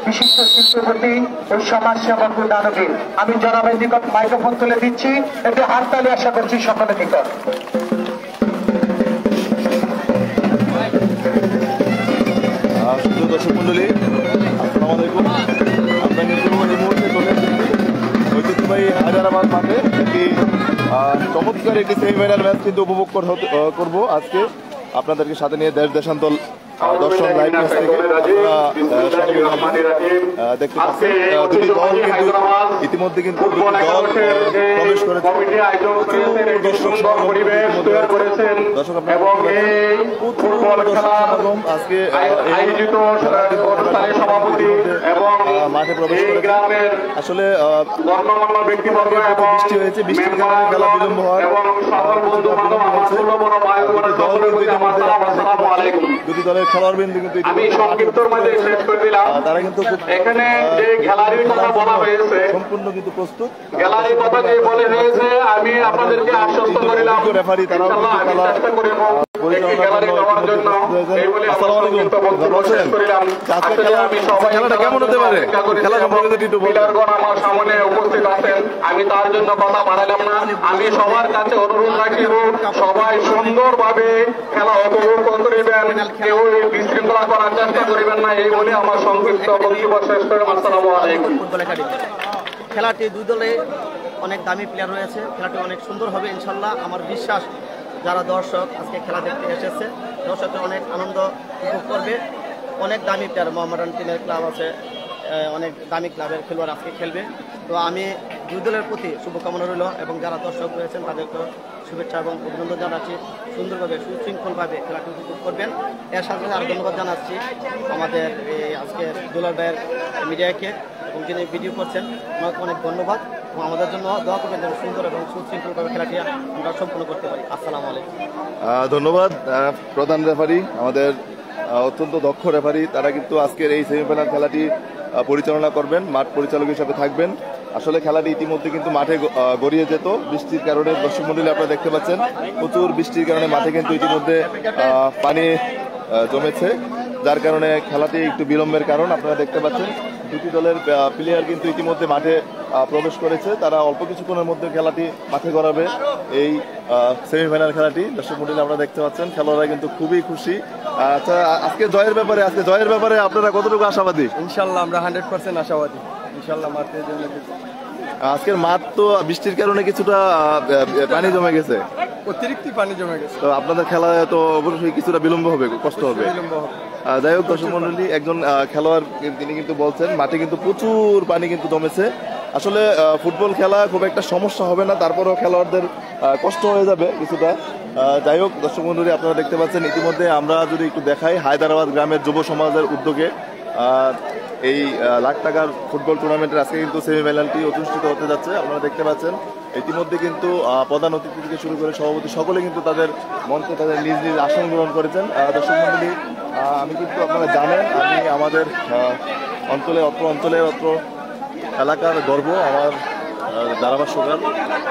বিশিষ্ট শিল্পপতি ও সমাজসেবক দানবীর আমি জনাবের নিকট মাইক্রোফোন তুলে দিচ্ছি। একটু হাততালি আশা করছি সকলের নিকট। দর্শক মন্ডলী, আসসালামু আলাইকুম। আমরা কিন্তু এই মুহূর্তে চলে এসেছি ঐতিহ্যবাহী হায়দ্রাবাদ মাঠে একটি চমৎকার একটি সেমিফাইনাল ম্যাচ কিন্তু উপভোগ করবো আজকে আপনাদেরকে সাথে নিয়ে দেশান্তর দর্শন লাইভ ম্যাচ থেকে দেখতে পাচ্ছেন দুটি দল কিন্তু ইতিমধ্যে কিন্তু দল প্রবেশ করেছে। দর্শক আজকে মাঠে প্রবেশ করে আসলে বৃষ্টি হয়েছে, বৃষ্টির কারণে খেলা বিলম্ব হয়। দুটি দলের খেলোয়াড় বৃন্দ কিন্তু তারা কিন্তু সম্পূর্ণ কিন্তু প্রস্তুত। রেফারি তারাও খেলাটা কেমন হতে পারে, খেলা সম্পর্কে আমার সামনে উপস্থিত আছেন, আমি তার জন্য কথা বাড়ালাম না। আমি সবার কাছে অনুরোধ রাখিব, সবাই সুন্দরভাবে খেলা উপভোগ করিবেন, কেউ বিশৃঙ্খলা করার চেষ্টা করিবেন না, এই বলে আমার সংক্ষিপ্ত বক্তব্য শেষ করে আসসালামু আলাইকুম। খেলাটি দুই দলে অনেক দামি প্লেয়ার রয়েছে, খেলাটি অনেক সুন্দর হবে ইনশাল্লাহ। আমার বিশ্বাস যারা দর্শক আজকে খেলা দেখতে এসেছে দর্শকের অনেক আনন্দ উপভোগ করবে। অনেক দামি প্লেয়ার মোহামেডান টিমের ক্লাব আছে, অনেক দামি ক্লাবের খেলোয়াড় আজকে খেলবে। তো আমি দুই দলের প্রতি শুভকামনা রইল এবং যারা দর্শক রয়েছেন তাদেরকে শুভেচ্ছা এবং অভিনন্দন জানাচ্ছি। সুন্দরভাবে সুশৃঙ্খলভাবে খেলাটি উপভোগ করবেন। এর সাথে আরও ধন্যবাদ জানাচ্ছি আমাদের আজকে দুলাল ভাইয়ের মিডিয়াকে এবং যিনি ভিডিও করছেন ওনাকে অনেক ধন্যবাদ এবং আমাদের জন্য দোয়া করবেন যেন সুন্দর এবং সুশৃঙ্খলভাবে খেলাটি আমরা সম্পূর্ণ করতে পারি। আসসালামু আলাইকুম। ধন্যবাদ প্রধান রেফারি, আমাদের অত্যন্ত দক্ষ রেফারি। তারা কিন্তু আজকের এই সেমিফাইনাল খেলাটি পরিচালনা করবেন, মাঠ পরিচালক হিসাবে থাকবেন। আসলে খেলাটি ইতিমধ্যে কিন্তু মাঠে গড়িয়ে যেত বৃষ্টির কারণে। দর্শক মণ্ডলী আপনারা দেখতে পাচ্ছেন প্রচুর বৃষ্টির কারণে মাঠে কিন্তু ইতিমধ্যে পানি জমেছে, যার কারণে খেলাটি একটু বিলম্বের কারণ আপনারা দেখতে পাচ্ছেন। দুটি দলের প্লেয়ার কিন্তু ইতিমধ্যে মাঠে প্রবেশ করেছে, তারা অল্প কিছুক্ষণের মধ্যে খেলাটি মাঠে গড়াবে এই সেমিফাইনাল খেলাটি। দর্শক মণ্ডলী আপনারা দেখতে পাচ্ছেন খেলোয়াড়রা কিন্তু খুবই খুশি। আচ্ছা, আজকে জয়ের ব্যাপারে আপনারা কতটুকু আশাবাদী? ইনশাল্লাহ আমরা 100% আশাবাদী। ইনশাল্লাহ মাঠে আজকের মাঠ তো বৃষ্টির কারণে কিছুটা পানি জমে গেছে, অতিরিক্ত পানি জমে গেছে, তো আপনাদের খেলা তো অবশ্যই কিছুটা বিলম্ব হবে, কষ্ট হবে। যাই হোক দর্শক মণ্ডলী, একজন খেলোয়াড় তিনি কিন্তু বলছেন মাঠে কিন্তু প্রচুর পানি কিন্তু জমেছে। আসলে ফুটবল খেলা খুব একটা সমস্যা হবে না, তারপরেও খেলোয়াড়দের কষ্ট হয়ে যাবে কিছুটা। যাই হোক দর্শক মণ্ডলী আপনারা দেখতে পাচ্ছেন ইতিমধ্যে আমরা যদি একটু দেখাই হায়দ্রাবাদ গ্রামের যুব সমাজের উদ্যোগে এই লাখ টাকার ফুটবল টুর্নামেন্টের আজকে কিন্তু সেমিফাইনালটি অনুষ্ঠিত হতে যাচ্ছে। আপনারা দেখতে পাচ্ছেন ইতিমধ্যে কিন্তু প্রধান অতিথি থেকে শুরু করে সভাপতি সকলে কিন্তু তাদের মঞ্চে তাদের নিজ নিজ আসন গ্রহণ করেছেন। দর্শক মণ্ডলী, আমি কিন্তু আপনারা জানেন আমি আমাদের অত্র এলাকার গর্ব, আমার ধারাভাষ্যকার,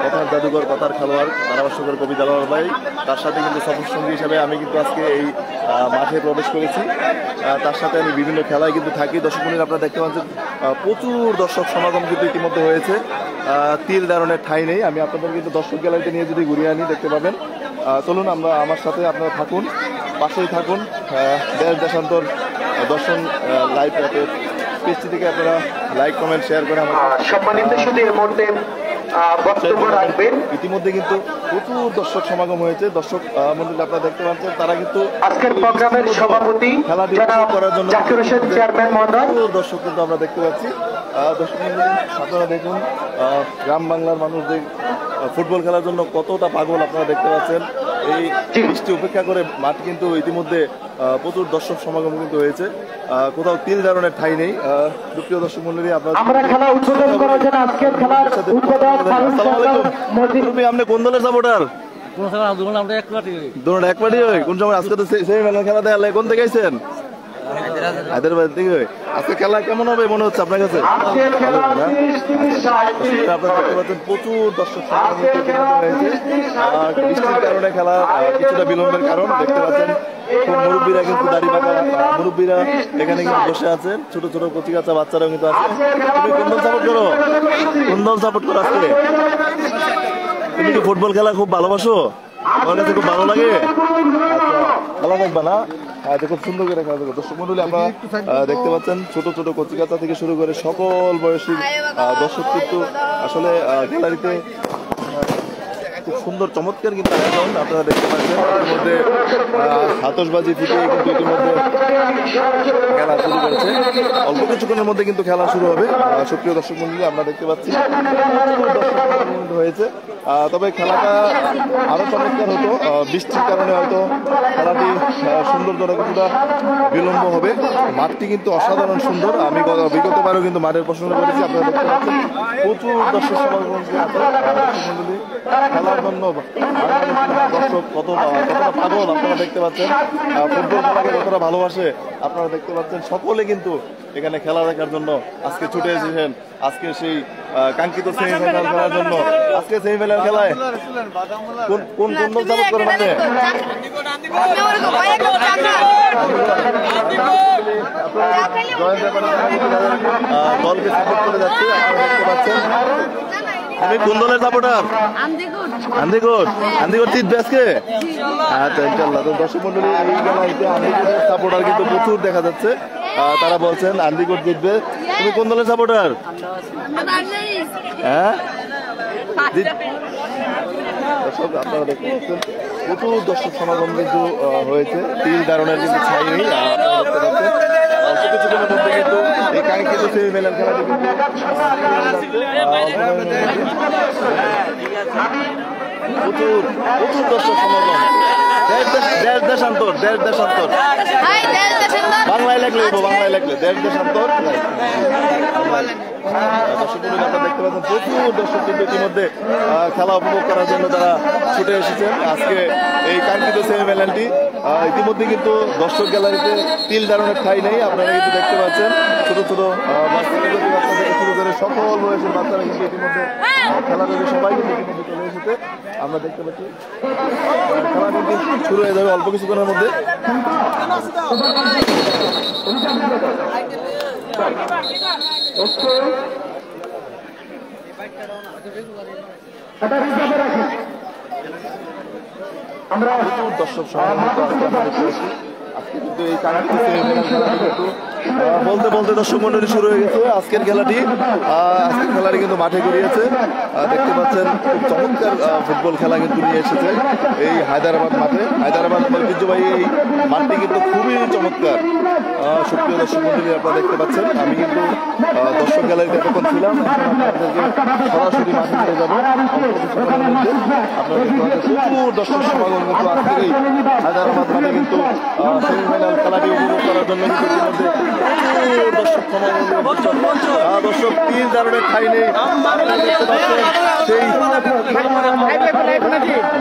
কথার জাদুঘর, কথার খেলোয়াড়, ধারাভাষ্যকার কবি দালাল ভাই, তার সাথে কিন্তু সফর সঙ্গী হিসাবে আমি কিন্তু আজকে এই মাঠে প্রবেশ করেছি। তার সাথে আমি বিভিন্ন খেলায় কিন্তু থাকি। দর্শক মণ্ডলী আপনারা দেখতে পাচ্ছেন প্রচুর দর্শক সমাগম কিন্তু ইতিমধ্যে হয়েছে, তিল ধারণের ঠাঁই নেই। আমি আপনাদের কিন্তু দর্শক গ্যালারিতে নিয়ে যদি ঘুরিয়ে আনি দেখতে পাবেন। চলুন আমরা আমার সাথে আপনারা থাকুন, পাশেই থাকুন। দেশান্তর দর্শন লাইভ পেজটি থেকে আপনারা লাইক কমেন্ট শেয়ার করে আমার সম্মানিত শুধু এর মধ্যে বক্তব্য রাখবেন। ইতিমধ্যে কিন্তু প্রচুর দর্শক সমাগম হয়েছে। দর্শক মণ্ডলী আপনারা দেখতে পাচ্ছেন তারা কিন্তু আজকের প্রোগ্রামের সভাপতি খেলা করার জন্য জাকির হোসেন চেয়ারম্যান মহোদয়, দর্শক কিন্তু আমরা দেখতে পাচ্ছি। দর্শক মণ্ডলী আপনারা দেখুন গ্রাম বাংলার মানুষদের ফুটবল খেলার জন্য কতটা পাগল আপনারা দেখতে পাচ্ছেন। এই বৃষ্টি উপেক্ষা করে মাঠ কিন্তু ইতিমধ্যে প্রচুর দর্শক সমাগম কিন্তু হয়েছে, কোথাও তিল ধারণের ঠাঁই নেই। প্রিয় দর্শক মণ্ডলী আমরা খেলা উদ্বোধন করার জন্য আজকের খেলার আপনি কোন দলের সাপোর্টার? এক পার্টি হয়। কোন সময় আজকে তো সেমিফাইনাল খেলা দেখা কোন থেকে আইছেন? হায়দ্রাবাদ থেকে। আজকে খেলা কেমন হবে মনে হচ্ছে আপনার কাছে? ভালো হবে না? আপনারা দেখতে পাচ্ছেন প্রচুর দর্শক সমাগম হয়েছে। বৃষ্টির কারণে খেলা কিছুটা বিলম্বের কারণ দেখতে পাচ্ছেন। খুব মুরব্বীরা কিন্তু দাড়ি পাকা মুরব্বীরা এখানে কিন্তু বসে আছেন, ছোট ছোট কচি কাঁচা বাচ্চারাও কিন্তু আছে। তুমি কোন দল সাপোর্ট করো? কোন দল সাপোর্ট করো আজকে? তুমি কি ফুটবল খেলা খুব ভালোবাসো? আমার কাছে খুব ভালো লাগে। আচ্ছা খেলা দেখবা না? খুব সুন্দর করে খেলা দেখো। দর্শক মন্ডলী আপনারা দেখতে পাচ্ছেন ছোট ছোট কচি কাঁচা থেকে শুরু করে সকল বয়সী দর্শক কিন্তু আসলে গ্যালারিতে খুব সুন্দর চমৎকার কিন্তু আয়োজন আপনারা দেখতে পাচ্ছেন। ইতিমধ্যে আতশবাজি থেকে কিন্তু ইতিমধ্যে খেলা শুরু করেছে। অল্প কিছুক্ষণের মধ্যে কিন্তু খেলা শুরু হবে। সুপ্রিয় দর্শক মন্ডলী আমরা দেখতে পাচ্ছি হয়েছে, তবে খেলাটা আরো চমৎকার হতো। বৃষ্টির কারণে হয়তো খেলাটি সৌন্দর্যটা কিছুটা বিলম্ব হবে। মাঠটি কিন্তু অসাধারণ সুন্দর। আমি বিগতবারও কিন্তু মাঠের প্রশংসা করেছি। আপনারা দেখতে পাচ্ছেন প্রচুর দর্শক সমাগম মন্ডলী খেলার জন্য দর্শক কতটা পাগল আপনারা দেখতে পাচ্ছেন। ফুটবল খেলাকে কতটা ভালোবাসে আপনারা দেখতে পাচ্ছেন। সকলে কিন্তু এখানে খেলা দেখার জন্য আজকে ছুটে এসেছেন। আজকে সেই কাঙ্ক্ষিত সেমিফাইনাল খেলার জন্য। আজকে সেমিফাইনাল খেলায় কোন কোন দল সাপোর্ট করেন আপনি? দলকে সাপোর্ট করে যাচ্ছে আপনারা দেখতে পাচ্ছেন। তুমি কোন দলের সাপোর্টার? আন্দিগোট। আন্দিগোট জিতবে আজকে? আচ্ছা ইনশাআল্লাহ। তো দর্শক মন্ডলী এই খেলাতে আন্দিগোটের সাপোর্টার কিন্তু প্রচুর দেখা যাচ্ছে। তারা বলছেন আন্দিগোট জিতবে। তুমি কোন দলের সাপোর্টার? হ্যাঁ দর্শক আপনারা দেখতে পাচ্ছেন প্রচুর দর্শক সমাগম কিন্তু হয়েছে। তিল দারুণের কিন্তু ছাই নেই আপনারা দেখতে পাচ্ছেন। অল্প কিছুদিনের মধ্যে কিন্তু এই কাঙ্ক্ষিত সেমিফাইনাল খেলাটি কিন্তু প্রচুর প্রচুর দর্শক সমাগম। দেশ দেশান্তর বাংলায় লেখলে বাংলায় লেখলে দেশ দেশান্তর। দর্শক আপনারা দেখতে পাচ্ছেন প্রচুর দর্শক কিন্তু ইতিমধ্যে খেলা উপভোগ করার জন্য তারা ছুটে এসেছেন। আজকে এই কাঙ্ক্ষিত সেমিফাইনালটি ইতিমধ্যে কিন্তু দর্শক গ্যালারিতে তিল দারুণের ঠাঁই নেই। আপনারা কিন্তু দেখতে পাচ্ছেন ছোট ছোট বাচ্চা থেকে শুরু করে সকল বয়সের বাচ্চারা কিন্তু ইতিমধ্যে খেলা দেখে সবাই কিন্তু ইতিমধ্যে চলে এসেছে। আমরা দেখতে পাচ্ছি খেলা কিন্তু শুরু হয়ে যাবে অল্প কিছুক্ষণের মধ্যে। আমরা দর্শক আজকে কিন্তু এই কাঙ্ক্ষিত বলতে বলতে দর্শক মন্ডলী শুরু হয়ে গেছে। আজকের খেলাটি কিন্তু মাঠে গড়িয়েছে। দেখতে পাচ্ছেন খুব চমৎকার ফুটবল খেলা কিন্তু নিয়ে এসেছে এই হায়দ্রাবাদ মাঠে। হায়দ্রাবাদ ঐতিহ্যবাহী এই মাঠটি কিন্তু খুবই চমৎকার। সুপ্রিয় দর্শক মন্ডলী আপনারা দেখতে পাচ্ছেন আমি কিন্তু দর্শক গ্যালারিতে এতক্ষণ ছিলাম। আপনাদেরকে সরাসরি মাঠে নিয়ে যাবো। আপনারা প্রচুর দর্শক সমাগম কিন্তু আজকের এই হায়দ্রাবাদ মাঠে কিন্তু সেমিফাইনাল খেলাটি উপভোগ করার জন্য কিন্তু ইতিমধ্যে দর্শক সমাগম। দর্শক তিন দারুণের ঠাঁই নেই দেখতে পাচ্ছেন। সেই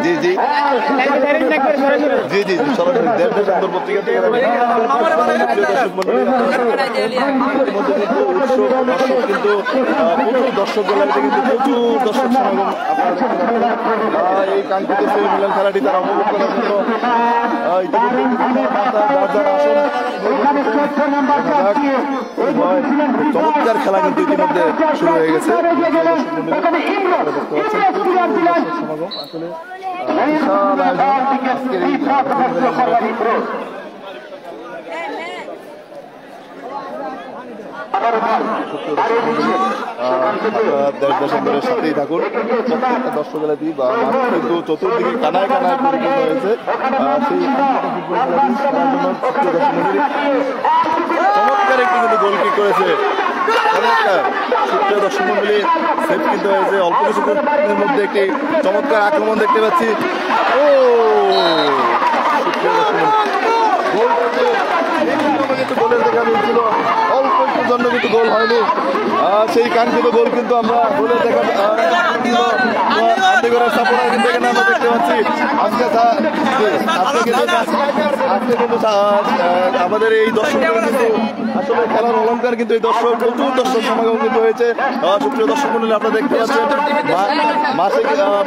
জি জি জি জি সরাসরি দেশ দেশান্তর পত্রিকা থেকে কিন্তু প্রচুর দর্শক গ্যালারিতে কিন্তু প্রচুর দর্শক সমাগম। এই কাঙ্ক্ষিত সেমিফাইনাল খেলাটি তারা উপভোগ করার জন্য চমৎকার খেলা কিন্তু ইতিমধ্যে শুরু হয়ে গেছে। সমাগম আসলে বিশাল আয়োজন আজকের এই দেশ দেশান্তরের সাথেই থাকুন। প্রত্যেকটা দর্শক গ্যালারি বা মাঠ কিন্তু চতুর্দিকে কানায় কানায় পরিপূর্ণ হয়েছে। সেই চমৎকার একটি কিন্তু গোল কিক করেছে। সুপ্রিয় দর্শক মন্ডলী সেভ কিন্তু হয়েছে। অল্প কিছুক্ষণের মধ্যে একটি চমৎকার আক্রমণ দেখতে পাচ্ছি। ও সুপ্রিয় দর্শক গোল কিন্তু গোলের দেখা মিলছিল। অল্প একটুর জন্য কিন্তু গোল হয়নি। সেই কাঙ্ক্ষিত গোল কিন্তু আমরা গোলের দেখা বাড়িঘরের সাপোর্টার কিন্তু এখানে আমরা দেখতে পাচ্ছি। আজকে কিন্তু আমাদের এই দর্শক কিন্তু আসলে খেলার অলঙ্কার কিন্তু এই দর্শক প্রচুর দর্শক সমাগম কিন্তু হয়েছে। সুপ্রিয় দর্শক মন্ডলী আপনারা দেখতে পাচ্ছেন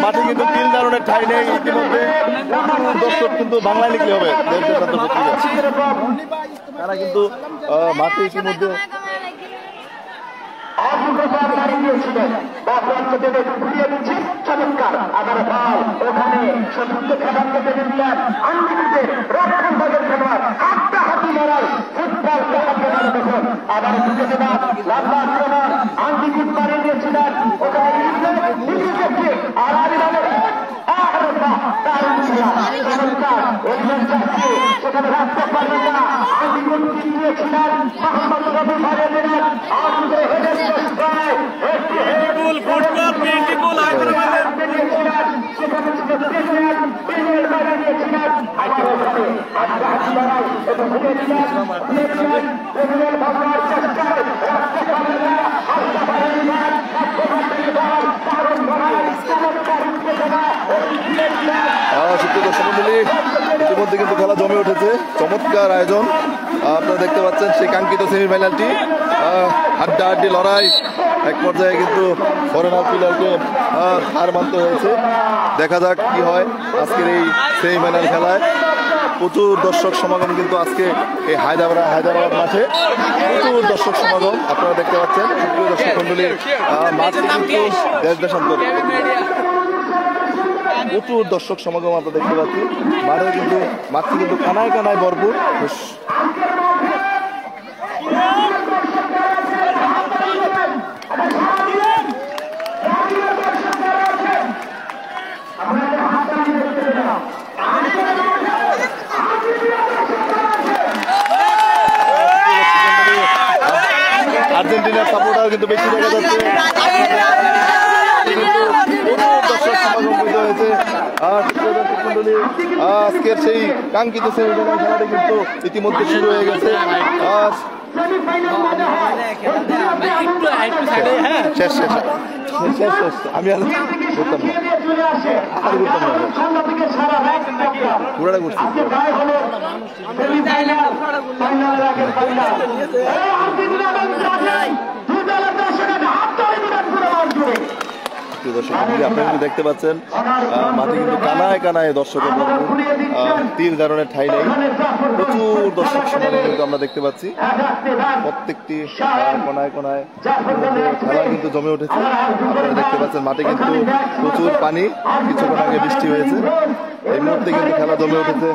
মাঠে কিন্তু তিল দারুণের ঠাঁই নেই। ইতিমধ্যে দর্শক কিন্তু বাংলায় লিখলে হবে তারা কিন্তু মাঠে ইতিমধ্যে চমৎকার আবার বল ওখানে সতীর্থ খেলোয়াড়কে বেঁধে দিলেন আনলিমিটেড রক্ষণ ভাগের খেলোয়াড় হাতটা হাতি লড়াই ফুটবল দেখুন আবার ঢুকে দেবেন লম্বা আক্রমণ আনলিমিট মারিয়ে দিয়েছিলেন ওখানে আর আমি সেখানে রাখতে পারবেন না আনলিমিট দিয়েছিলেন মোহাম্মদ রবি মারিয়ে দিলেন আমাদের হেডের ইতিমধ্যে কিন্তু খেলা জমে উঠেছে। চমৎকার আয়োজন আপনারা দেখতে পাচ্ছেন। সেই কাঙ্ক্ষিত সেমিফাইনালটি হাড্ডাহাড্ডি লড়াই এক পর্যায়ে কিন্তু ফরেনার প্লেয়ারকে হার মানতে হয়েছে। দেখা যাক কি হয় আজকের এই সেমিফাইনাল খেলায়। প্রচুর দর্শক সমাগম কিন্তু আজকে এই হায়দ্রাবাদ মাঠে প্রচুর দর্শক সমাগম আপনারা দেখতে পাচ্ছেন। সুপ্রিয় দর্শক মন্ডলী মাঠে কিন্তু দেশ দেশান্তর প্রচুর দর্শক সমাগম আমরা দেখতে পাচ্ছি। মাঠটি কিন্তু কানায় কানায় ভরপুর। আর্জেন্টিনার সাপোর্টার কিন্তু বেশি দেখা যাচ্ছে। আজকের সেই কাঙ্ক্ষিত সেমিফাইনাল খেলাটি কিন্তু ইতিমধ্যে শুরু হয়ে গেছে। আমি আর করতাম না পুরাটা করছি। আপনারা কিন্তু দেখতে পাচ্ছেন মাঠে কিন্তু কানায় কানায় দর্শকের তিল ধরনের ঠাই নেই। প্রচুর দর্শক সমাগম কিন্তু আমরা দেখতে পাচ্ছি। প্রত্যেকটি কোনায় কোনায় খেলা কিন্তু জমে উঠেছে। আপনারা দেখতে পাচ্ছেন মাঠে কিন্তু প্রচুর পানি, কিছুক্ষণ আগে বৃষ্টি হয়েছে। এই মুহূর্তে কিন্তু খেলা জমে উঠেছে।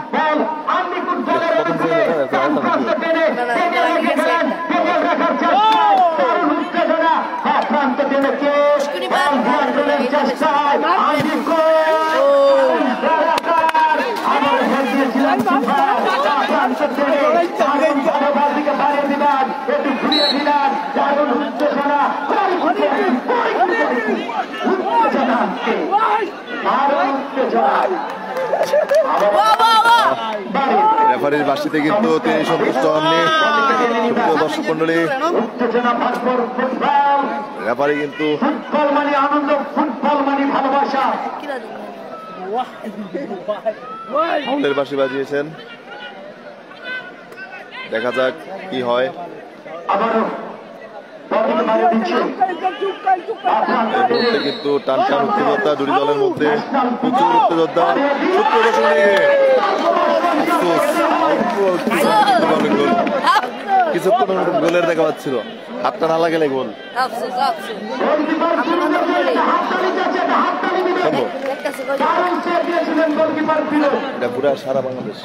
রেফারির বাসিতে কিন্তু তিনি সন্তুষ্ট হননি। দর্শক মন্ডলী রেফারি কিন্তু ফাউলের বাঁশি বাজিয়েছেন। দেখা যাক কি হয়। কিন্তু টান টান উত্তেজতা দুটি দলের মধ্যে প্রচুর উত্তেজতা। কিছুক্ষণ গোলের দেখা পাচ্ছিল, হাতটা না লাগলে গোল। পুরা সারা বাংলাদেশ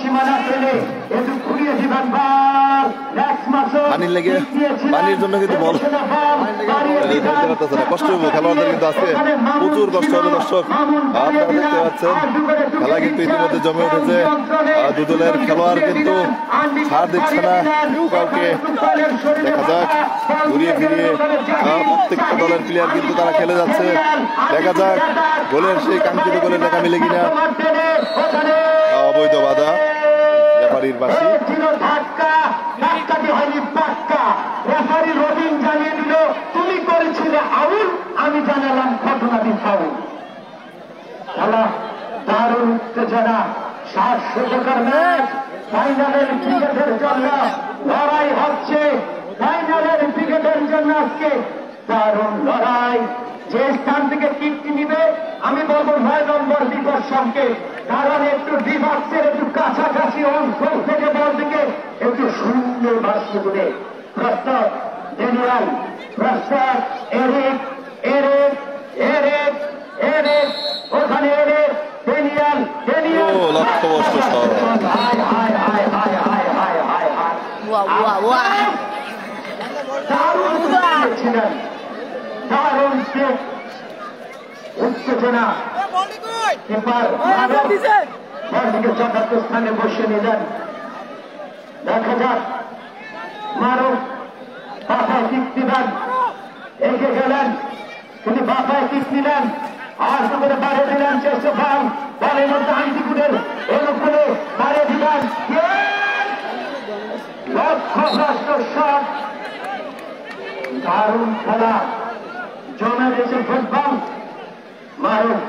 সীমানা ফেলে একটু ঘুরিয়ে দিবেন। পানির লেগে পানির জন্য কিন্তু বল কষ্ট হবে খেলোয়াড়দের, কিন্তু আজকে প্রচুর কষ্ট হবে। দর্শক আপনারা দেখতে পাচ্ছেন খেলা কিন্তু ইতিমধ্যে জমে উঠেছে। দু দলের খেলোয়াড় কিন্তু ছাড় দিচ্ছে না কাউকে। দেখা যাক ঘুরিয়ে ফিরিয়ে প্রত্যেকটা দলের প্লেয়ার কিন্তু তারা খেলে যাচ্ছে। দেখা যাক গোলের সেই কাঙ্ক্ষিত গোলের দেখা মিলে কিনা। অবৈধ বাধা রেফারির বাসি। জানিয়ে দিল তুমি করেছিলে আউল, আমি জানালাম ঘটনাটি ফাউল। খেলা দারুণ উত্তেজনা, 700 ম্যাচ, ফাইনালের ক্রিকেটের জন্য লড়াই হচ্ছে। ফাইনালের ক্রিকেটের জন্য আজকে দারুণ লড়াই। যে স্থান থেকে কিকটি নিবে আমি বলবো 9 নম্বর বিপর্ষণকে, কারণ একটু ডিবক্সের একটু কাছাকাছি অংশ থেকে বল দিকে একটু সুন্দর ভাষ্য করে প্রস্তাব ডেনিয়াল, প্রস্তাব এরিক, এরিক, এরিক, এরিক, ওখানে এরিক, ডেনিয়াল, ডেনিয়াল, লক্ষ্যবস্তু হায় হায় হায় হায় হায় হায় হায় হায়। দারুণ ছিলেন, দারুণ উত্তেজনা। এবার বলটিকে যথার্থ স্থানে বসে নিলেন। দেখা যাক মারুফ বাপায় কিক দিলেন, এগিয়ে গেলেন, তিনি বাপায় কিক নিলেন, আর করে বাড়িয়ে দিলেন। চেষ্টা ভাগ বলের মধ্যে আইনটিকুদের অনুকূলে বাড়িয়ে দিলেন। লক্ষ্যভ্রষ্ট শট। দারুণ খেলা জমে গেছে ফুটবল। মারুফ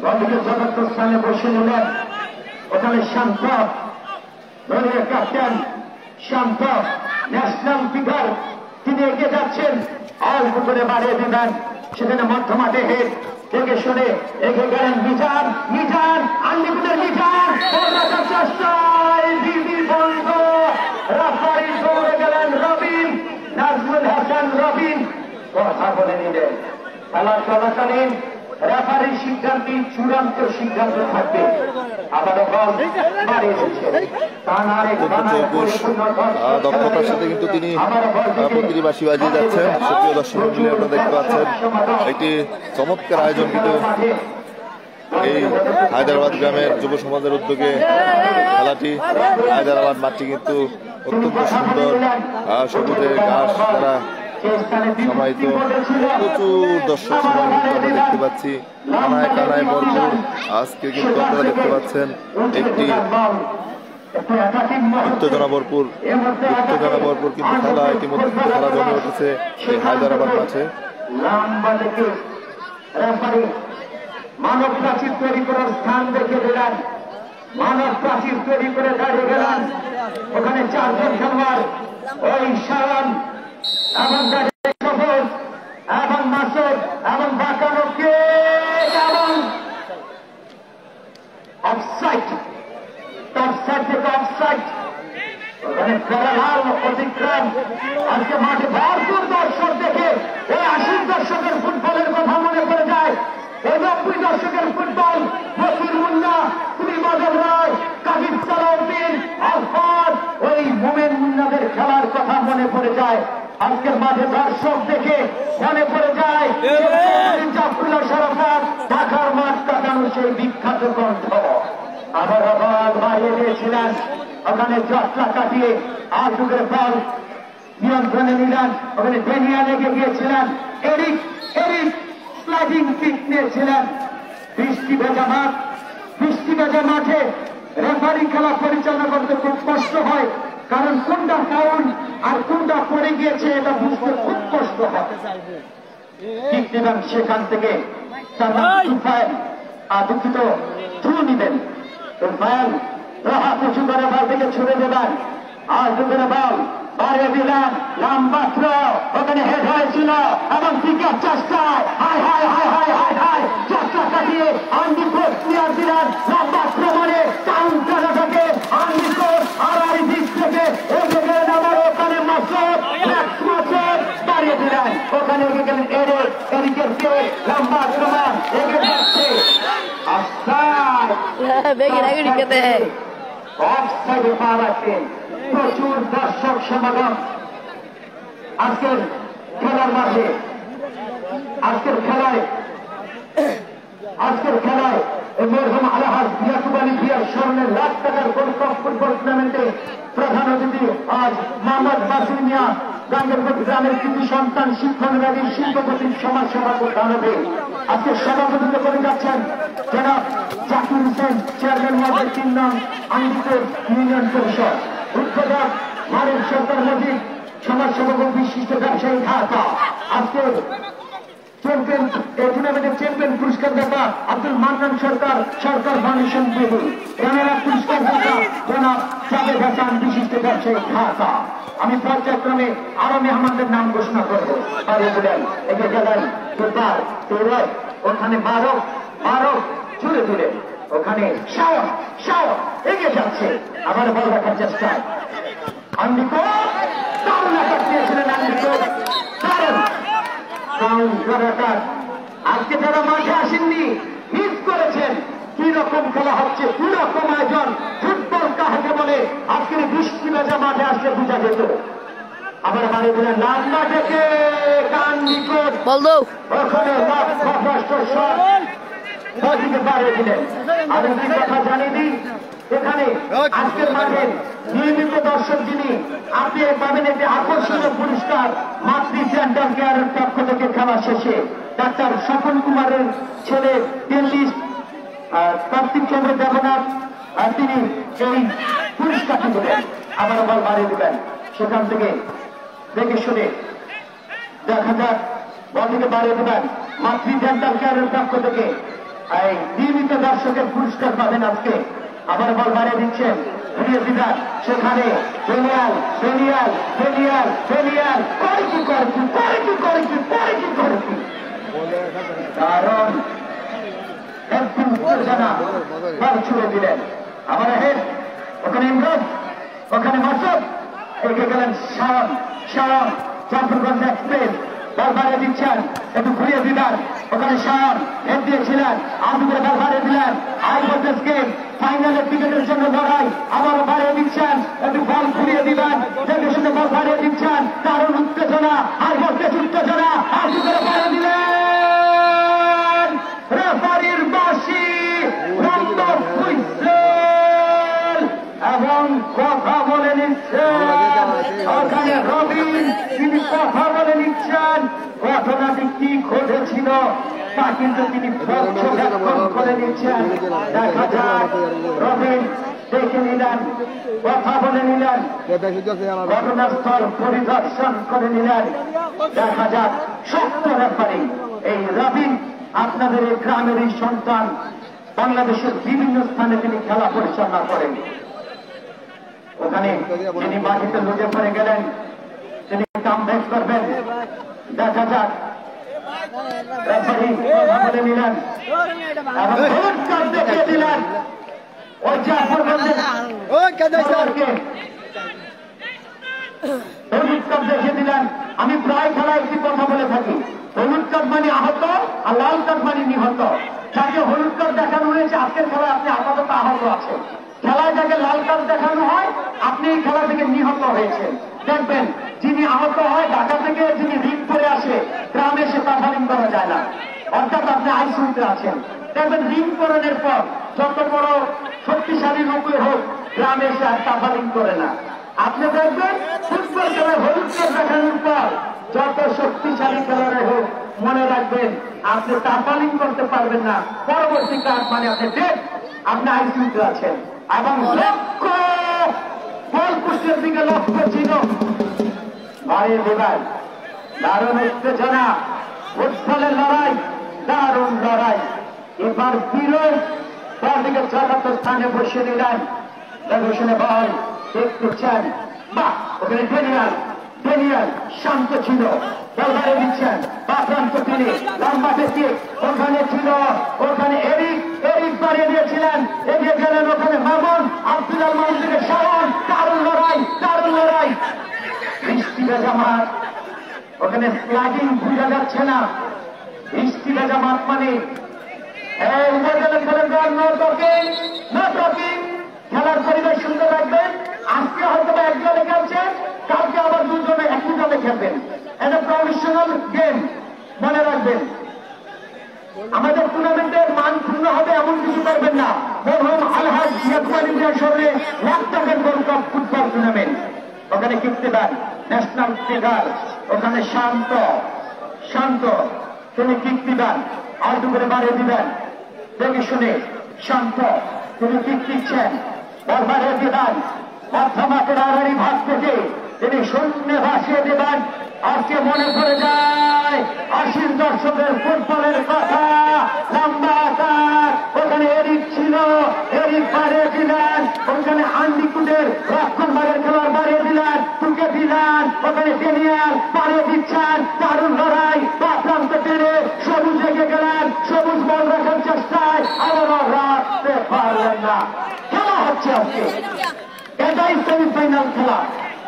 বলটিকে যথার্থ স্থানে বসে নিলেন। ওখানে শান্ত দলীয় ক্যাপ্টেন, শান্ত ন্যাশনাল ফিগার, তিনি এগিয়ে যাচ্ছেন, অল্প করে বাড়িয়ে দিলেন। সেখানে মধ্যমাঠে হেড দেখে শুনে এগিয়ে গেলেন মিজান, মিজান আন্দিপুরের মিজান চেষ্টায় দিদি বন্ধ। রেফারি দৌড়ে গেলেন রবিন, নাজমুল হাসান রবিন কথা বলে নিলেন। খেলা চলাকালীন রেফারির সিদ্ধান্তই চূড়ান্ত সিদ্ধান্ত থাকবে। আবারও বল বাড়িয়ে দিচ্ছে। দক্ষতার সাথে কিন্তু তিনি প্রতিটি বাঁশি বাজিয়ে যাচ্ছেন। সুপ্রিয় দর্শক মণ্ডলী, আপনারা দেখতে পাচ্ছেন একটি চমৎকার আয়োজন কিন্তু এই হায়দ্রাবাদ গ্রামের যুব সমাজের উদ্যোগে খেলাটি। হায়দ্রাবাদ মাঠটি কিন্তু অত্যন্ত সুন্দর, সবুজের ঘাস দ্বারা সমাহিত। প্রচুর দর্শক সমাগম আমরা দেখতে পাচ্ছি, কানায় কানায় ভরপুর। আজকে কিন্তু আপনারা দেখতে পাচ্ছেন একটি উত্তেজনা ভরপুর কিন্তু খেলা ইতিমধ্যে খেলা জমে উঠেছে এই হায়দ্রাবাদ মাঠে। মানব প্রাচীর তৈরি করার স্থান দেখে দিলেন, মানব প্রাচীর তৈরি করে দাঁড়িয়ে গেলেন। ওখানে 4 জন খেলোয়াড়, ওই শায়ান এবং সবুজ এবং মাসুদ এবং বাঁকানো কে এবং অফসাইড, টপসাইড থেকে অফসাইড। ওখানে লাল অতিক্রম। আজকে মাঠে ভরপুর দর্শক দেখে ওই 80 দর্শকের ফুটবলের কথা মনে পড়ে যায়। এই 90 দর্শকের ফুটবল, ফকির মুন্না, তুমি মদন রায়, কাবির সালাউদ্দিন, আলফাদ, ওই মোমেন মুন্নাদের খেলার কথা মনে পড়ে যায়। আজকের মাঠে দর্শক দেখে মনে পড়ে যায় জাফরুল্লাহ শরাফত, ঢাকার মাঠ কাটানো সেই বিখ্যাত কণ্ঠ। আবার আবার বাড়িয়ে দিয়েছিলেন, ওখানে জটলা কাটিয়ে আটুকের বল নিয়ন্ত্রণে নিলেন। ওখানে ডেনিয়া লেগে গিয়েছিলেন, এরিক, এরিক স্লাইডিং কিক নিয়েছিলেন। বৃষ্টি ভেজা মাঠ, বৃষ্টি ভেজা মাঠে রেফারি খেলা পরিচালনা করতে খুব কষ্ট হয়, কারণ কোনটা ফাউল আর কোনটা পড়ে গিয়েছে এটা বুঝতে খুব কষ্ট হয়। কিক দিবেন সেখান থেকে দুঃখিত থ্রু নিবেন। হাত উঁচু করে বল থেকে ছুড়ে দেবেন, আর দুপুরে বল বাড়িয়ে দিলেন। লম্বা থ্রো, ওখানে হেড হয়েছিল এবং ক্রিকেট চেষ্টায় হায় হায় হায় হায় হায় হায় চেষ্টা কাটিয়ে আন্দিপুর প্লেয়ার দিলেন। লম্বা থ্রো মানে টাউন খেলা থেকে আন্দিপুর আড়াই দিক থেকে এগিয়ে গেলেন। আবার ওখানে মাসুদ, মাসুদ বাড়িয়ে দিলেন। ওখানে এগিয়ে গেলেন এরিক, এরিকের কে লম্বা থ্রো এগিয়ে যাচ্ছে। অফসাইডে পা রাখেন প্রচুর দর্শক সমাগম আজকের খেলার মাঠে। আজকের খেলায় মরহুম আলহাজ ইয়াকুব আলী জিয়ার স্মরণে লাখ টাকার গোল্ড কাপ ফুটবল টুর্নামেন্টে প্রধান অতিথি আজ মোহাম্মদ বাসির মিয়া গাঙ্গেরপুর গ্রামের কৃতি সন্তান শিক্ষানুরাগী শিল্পপতি সমাজসেবা প্রধান হবে। আজকে সভাপতিত্ব করে যাচ্ছেন জনাব জাকির হোসেন, চেয়ারম্যান ওয়ার্ডের 3 নং আঙ্গিপুর ইউনিয়ন পরিষদ। উদ্বোধক মারের সরকার মজিদ, সমাজসেবক ও বিশিষ্ট ব্যবসায়ী ঢাকা। আজকে টুর্নামেন্টের চ্যাম্পিয়ন পুরস্কার দাতা আব্দুল মান্নান সরকার, সরকার ফাউন্ডেশন দেবী। রানার আপ পুরস্কার দাতা জনাব জাভেদ হাসান, বিশিষ্ট ব্যবসায়ী ঢাকা। আমি পর্যায়ক্রমে আরো মেহমানদের নাম ঘোষণা করব। এগিয়ে গেলেন দুর্বার তৈরয়, ওখানে মারক জুড়ে জুড়ে, ওখানে শায়ক এগিয়ে যাচ্ছে, আবার বল রাখার চেষ্টায় আন্দিকো দারুণ আঘাত দিয়েছিলেন। আন্দিকো দারুণ আজকে যারা মাঠে আসেননি মিস করেছেন। কি রকম খেলা হচ্ছে, কি রকম আয়োজন, ফুটবল কাহাকে বলে আজকের বৃষ্টি ভেজা মাঠে আসলে বোঝা যেত। আবার বাড়ি দিলেন রান্না থেকে ওখানে বাড়িয়ে দিলেন। আমি কি কথা জানি দিই, এখানে আজকের মাঠের নিয়মিত দর্শক যিনি, আপনি পাবেন একটি আকর্ষণীয় পুরস্কার মাতৃ সেন্টার কেয়ারের পক্ষ থেকে। খেলা শেষে ডাক্তার স্বপন কুমারের ছেলে টেনিস্ট কার্তিক চন্দ্র দেবনাথ তিনি এই পুরস্কারটি দেবেন, আবার বল বাড়িয়ে দেবেন। সেখান থেকে দেখে শুনে দেখা যাক, বল থেকে বাড়িয়ে দেবেন। মাতৃ সেন্টার কেয়ারের পক্ষ থেকে এই নিয়মিত দর্শকের পুরস্কার পাবেন আজকে। আবার বল বাড়িয়ে দিচ্ছেন বিধান, সেখানে কারণ একদিন উত্তেজনা বল ছুড়ে দিলেন। আবার হেড, ওখানে ইমরান, ওখানে মাসুদ, এগিয়ে গেলেন শায়ন জাফরগঞ্জ এক্সপ্রেস, বল বাড়িয়ে দিচ্ছেন, একটু ঘুরিয়ে দিলেন। ওখানে শায়ন হেড দিয়েছিলেন, আপনি করে বল বাড়িয়ে দিলেন। হাই ভোল্টেজ গেম, ফাইনালের টিকেটের জন্য লড়াই, আবার বাড়িয়ে দিচ্ছেন, একটু বল ঘুরিয়ে দিবেন, দেখে শুনে বল বাড়িয়ে দিচ্ছেন। দারুণ উত্তেজনা, হাই ভোল্টেজ উত্তেজনা, আপনি করে বাড়িয়ে দিলেন। রেফারির বাঁশি এবং কথা বলে নিচ্ছেন ওখানে রবিন, তিনি কথা বলে নিচ্ছেন ঘটনাটি কি ঘটেছিল তা কিন্তু তিনি পর্যবেক্ষণ করে নিচ্ছেন। দেখা যাক, রবিন দেখে নিলেন, কথা বলে নিলেন, ঘটনাস্থল পরিদর্শন করে নিলেন। দেখা যাক সত্য রেফারি এই রবিন, আপনাদের এই গ্রামের এই সন্তান, বাংলাদেশের বিভিন্ন স্থানে তিনি খেলা পরিচালনা করেন। ওখানে তিনি মাটিতে লুটে পড়ে গেলেন, তিনি কামব্যাক করবেন। দেখা যাক, রেফারি কথা বলে নিলেন এবং হলুদ কার্ড দেখিয়ে দিলেন ওই জাফরগঞ্জের খেলোয়াড়কে, হলুদ কার্ড দেখিয়ে দিলেন। আমি প্রায় খেলায় একটি কথা বলে থাকি, হলুদ কার্ড মানে আহত আর লাল কার্ড মানে নিহত। যাকে হলুদ কার্ড দেখানো হয়েছে আজকের খেলায় আপনি আপাতত আহত আছেন, খেলায় যাকে লাল কার্ড দেখানো হয় আপনি এই খেলা থেকে নিহত হয়েছেন। দেখবেন যিনি আহত হয় ঢাকা থেকে যিনি রিং করে আসে গ্রামে এসে পারফর্মিং করা যায় না, অর্থাৎ আপনি আইসিইউতে আছেন। দেখবেন রিং করানোর পর যত বড় শক্তিশালী রোগী হোক গ্রামে এসে আর পারফর্মিং করে না। আপনি দেখবেন ফুটবল খেলায় হলুদ কার্ড দেখানোর পর যত শক্তিশালী খেলোয়াড় হোক মনে রাখবেন আপনি পারফর্মিং করতে পারবেন না, পরবর্তী কাজ মানে আপনি ডেড, আপনি আইসিইউতে আছেন। এবং লক্ষ্য বল পুষ্টের দিকে লক্ষ্য ছিল। আরে বোঝায় দারুণ উত্তেজনা, ফুটবলের লড়াই, দারুণ লড়াই। এবার বিরোধ বল দিকে যথার্থ স্থানে বসে নিলেন, শুনে বল দেখতেছেন। বাহ, ওখানে ডেনিয়াল শান্ত ছিল, বল বাড়িয়ে দিচ্ছেন, প্রান্ত তিনি লম্বা থেকে ওখানে ছিল, ওখানে এরিক বাড়িয়ে দিয়েছিলেন, এগিয়ে গেলেন ওখানে মামুন, আব্দুল মামুন থেকে শাওন। দারুণ লড়াই। বৃষ্টি ভেজা মাঠ, ওখানে স্লাইডিং বোঝা যাচ্ছে না। বৃষ্টি ভেজা মাঠ মানে উপজেলা খেলেন নো টকিং, খেলার পরিবেশ সুন্দর রাখবেন। আজকে হয়তো এক দলে খেলছেন, কালকে আবার দুজনে একই দলে খেলবেন। এটা প্রফেশনাল গেম, মনে রাখবেন। আমাদের টুর্নামেন্টের মান পূর্ণ হবে এমন কিছু করবেন না। মরহুম আলহাজ ইয়াকুব ইন্ডিয়ার সঙ্গে লাখ টাকার গোল্ড কাপ ফুটবল টুর্নামেন্ট, ওখানে কিনতে দেন ন্যাশনাল প্লেয়ার, ওখানে শান্ত শান্ত তিনি কিক দিবেন, আর দুপুরে বাড়িয়ে দিবেন, দেখে শুনে শান্ত তিনি কিক দিচ্ছেন, বল বাড়িয়ে দিবেন, মধ্যমাঠের আড়াড়ি ভাগ থেকে তিনি শূন্যে ভাসিয়ে দেবেন। আজকে মনে পড়ে যায় 80 দর্শকের ফুটবলের কথা, লম্বা আকার, ওখানে এরিক ছিল, এরিক বাড়িয়ে দিলেন, ওখানে আন্ডিকুটের রক্ষণভাগের খেলোয়াড় বাড়িয়ে দিলেন, টুকে দিলেন, ওখানে ডেনিয়াল বাড়িয়ে দিচ্ছেন, দারুণ লড়াই, বা প্রান্ত টেনে সবুজ রেখে গেলেন, সবুজ বল রাখার চেষ্টায় আবারও রাখতে পারলেন না। খেলা হচ্ছে আজকে, এটাই সেমিফাইনাল খেলা।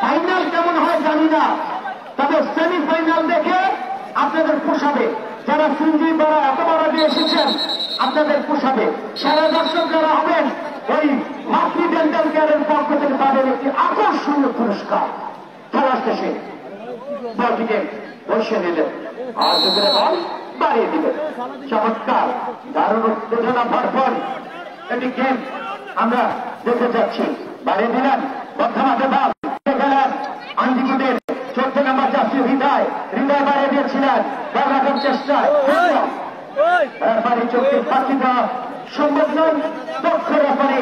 ফাইনাল কেমন হয় জানি না, তবে সেমিফাইনাল দেখে আপনাদের পোষাবে। যারা সিঞ্জি বড় এত বড় দিয়ে এসেছেন আপনাদের পোষাবে। সারা দর্শক যারা হবেন ওই মাতৃ ডেন্টাল কেয়ারের পক্ষ থেকে তাদের একটি আকর্ষণীয় পুরস্কার। খেলা শেষে বলটিকে বসে নিলেন, আর দুপুরে বল বাড়িয়ে দিলেন। চমৎকার, দারুণ উত্তেজনা ভরপুর এটি গেম আমরা দেখতে যাচ্ছি। বাড়িয়ে দিলেন, বর্ধমানে বল গেলেন আন্দিকুটের 14 নম্বর যাত্রী হৃদয়, হৃদয় বাড়িয়ে দিয়েছিলেন, বল রাখার চেষ্টায় ব্যাপারী চোখে ফাঁকি দেওয়া সম্ভব নয়। দক্ষ ব্যাপারে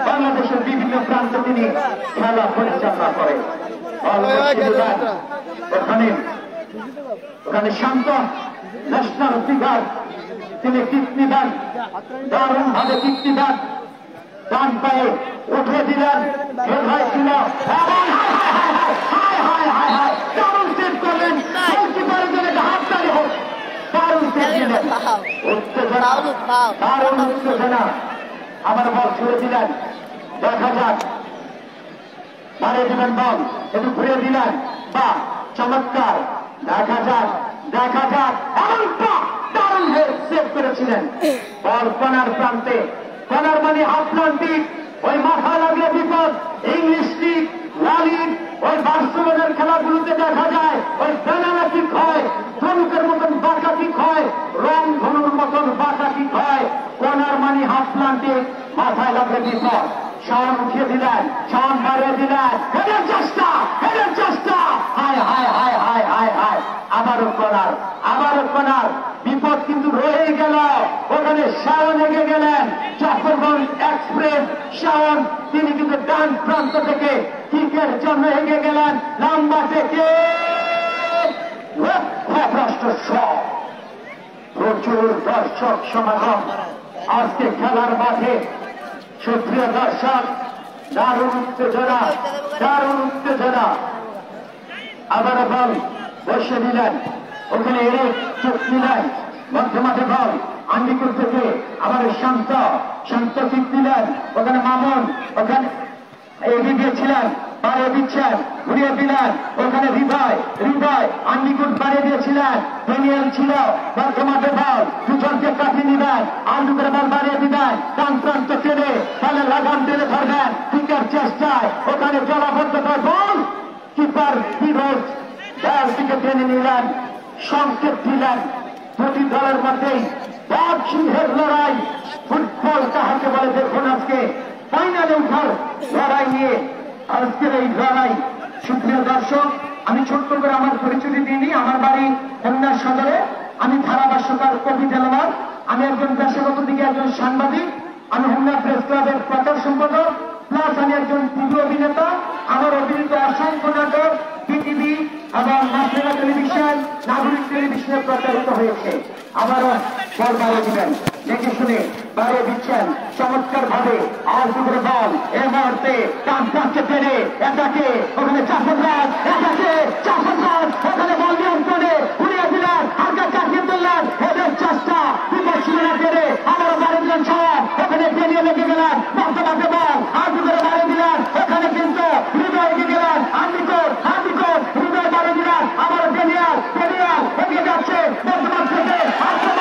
বাংলাদেশের বিভিন্ন প্রান্ত তিনি খেলা পরিচালনা করেন। ওখানে শান্ত ন্যাশনাল ফিগার, তিনি কিকনি দেন, দারুণ ভাবে কিকনি দেন, ডান পায়ে উঠে দিলেন, হেলহাই ছিল, দারুণ সেভ করলেন, গোলকিপারের জন্য হাততালি হোক, দারুণ সেভ দিলেন, উত্তেজনা, দারুণ উত্তেজনা। আবার বল ছুড়ে দিলেন, দেখা যাক, বাড়িয়ে দিলেন বল, একটু ঘুরে দিলেন, বা চমৎকার, দেখা যাক দেখা যাক, এমনটা দারুণ সেভ করেছিলেন। বল কর্নার প্রান্তে, কর্নার মানে আটলান্টিক, ওই মাথা লাগলে বিপদ। ইংলিশ লিগ, লা লিগ, ওই বার্সেলোনার খেলাগুলোতে দেখা যায় ওই ব্যানানা কিক হয়, ধনুকের মতন বাঁকা কিক হয়, রং ধনুর মতন বাঁকা কিক হয়। কর্নার মানে আটলান্টিক, মাথায় লাগলে বিপদ। শাওন উঠিয়ে দিলেন, শাওন বাড়িয়ে দিলেন, হেডের চেষ্টা, হেডের চেষ্টা, হায় হায় হায় হায় হায় হায়, আবারও কর্নার, আবারও কর্নার, বিপদ কিন্তু রয়ে গেল। ওখানে শাওন এগিয়ে গেলেন, জাফরগঞ্জ এক্সপ্রেস শাওন, তিনি কিন্তু ডান প্রান্ত থেকে কিকের জন্য এগিয়ে গেলেন, লম্বা থেকে লক্ষ্যভ্রষ্ট শট। প্রচুর দর্শক সমাগম আজকে খেলার মাঠে। সুপ্রিয় দর্শক, দারুণ উত্তেজনা, দারুণ উত্তেজনা। আবার বল বসে দিলেন, ওখানে এরে চোখ নিলেন, মধ্যমাঠে বল আন্দিকুল থেকে আবার শান্ত, শান্ত কিক দিলেন, ওখানে মামুন, ওখানে এগিয়ে দিয়েছিলেন, বাড়িয়ে দিচ্ছেন, ঘুরিয়ে দিলেন, ওখানে হৃদয়, হৃদয় আন্দিকুল বাড়িয়ে দিয়েছিলেন, ডেনিয়াল ছিল, মধ্যমাঠে বল দুজনকে কাটিয়ে নিবেন, আলু করে বল বাড়িয়ে দিবেন, ডান প্রান্ত টেনে বলে লাগাম টেনে ধরবেন, কিকার চেষ্টায় ওখানে জলাবদ্ধতার বল, কিপার ফিরোজ বল থেকে টেনে নিলেন, সংকেত দিলেন। দুটি দলের মধ্যেই বাঘ সিংহের লড়াই। ফুটবল কাহাকে বলে দেখুন, আজকে ফাইনালে উঠার লড়াই নিয়ে আজকের এই লড়াই। সুপ্রিয় দর্শক, আমি ছোট্ট করে আমার পরিচয় দিইনি। আমার বাড়ি খুলনা সদরে, আমি ধারাভাষ্যকার কবি দেলোয়ার, আমি একজন পেশাগত দিকে একজন সাংবাদিক, আমি খুলনা প্রেস ক্লাবের প্রচার সম্পাদক, প্লাস আমি একজন টিভি অভিনেতা। আমার অভিনীত অসংখ্য নাটক বিটিভি এবং মাছরাঙা টেলিভিশন, নাগরিক টেলিভিশনে প্রচারিত হয়েছে। আবারও বল বাড়িয়ে দিবেন, দেখে শুনে বাড়িয়ে দিচ্ছেন চমৎকার ভাবে। আর দুপুরে বল এই মুহূর্তে ডান প্রান্তে টেনে এটাকে ওখানে জাফররাজ, এটাকে জাফররাজ ওখানে বল নিয়ন্ত্রণে উড়িয়ে দিলেন, হালকা চাকিয়ে তুললেন, হেডের চেষ্টা, বিপদ ছিল না টেনে, আবারও বাড়িয়ে দিলেন ছয়, ওখানে টেনিয়ে লেগে গেলেন, মধ্যমাঠে বল আর দুপুরে বাড়িয়ে দিলেন, ওখানে কিন্তু হৃদয় এগিয়ে গেলেন, আন্দিকোট, আন্দিকোট হৃদয় বাড়িয়ে দিলেন, আবারও টেনিয়াল, টেনিয়াল এগিয়ে যাচ্ছে মধ্যমাঠ থেকে, আক্রমণ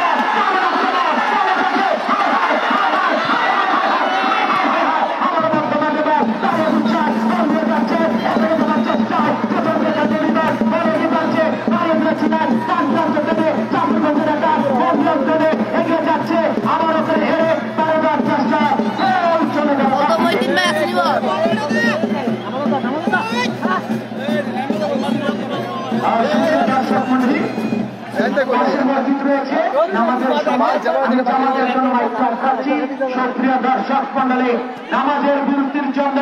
পাশে মসজিদ রয়েছে, নামাজের সময় আমি জামাতের জন্য মাইক চাচ্ছি। সুপ্রিয় দর্শক মন্ডলী, নামাজের বিরতির জন্য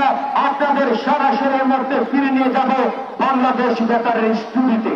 আপনাদের সরাসরি মুহূর্তে ফিরে নিয়ে যাব বাংলাদেশ বেতারের স্টুডিওতে।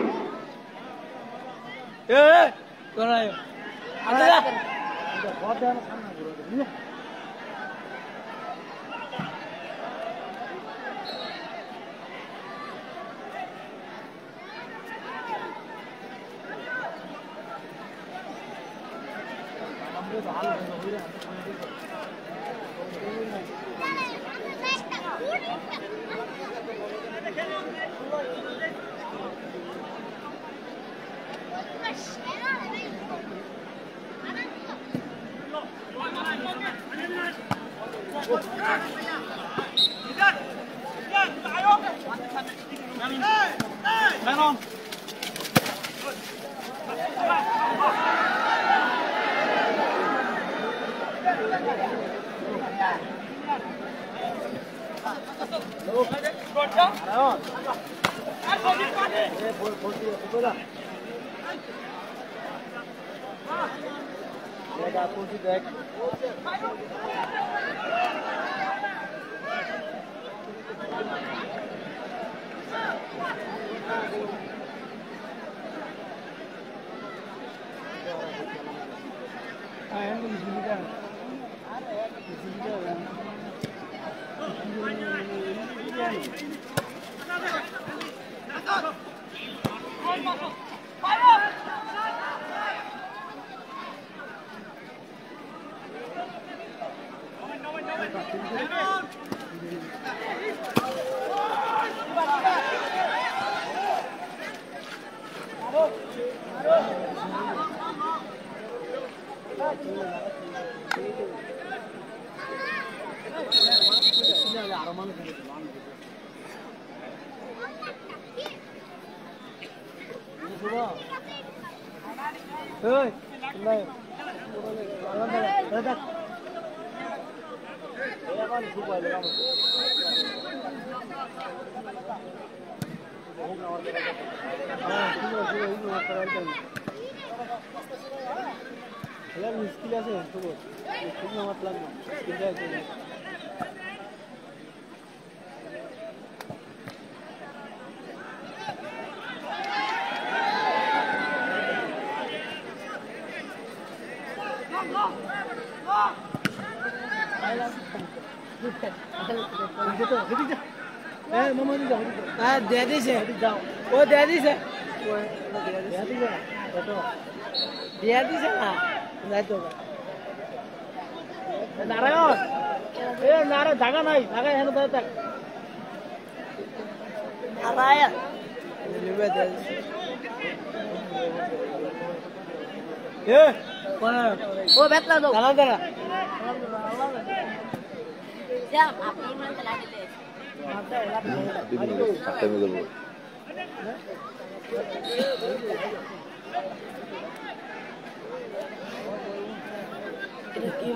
নারায়ণ নারায়ণ জায়গা নাই জায়গা এখানে থাক নারায়ণ ও বেতলা দাও দাঁড়া দাঁড়া কি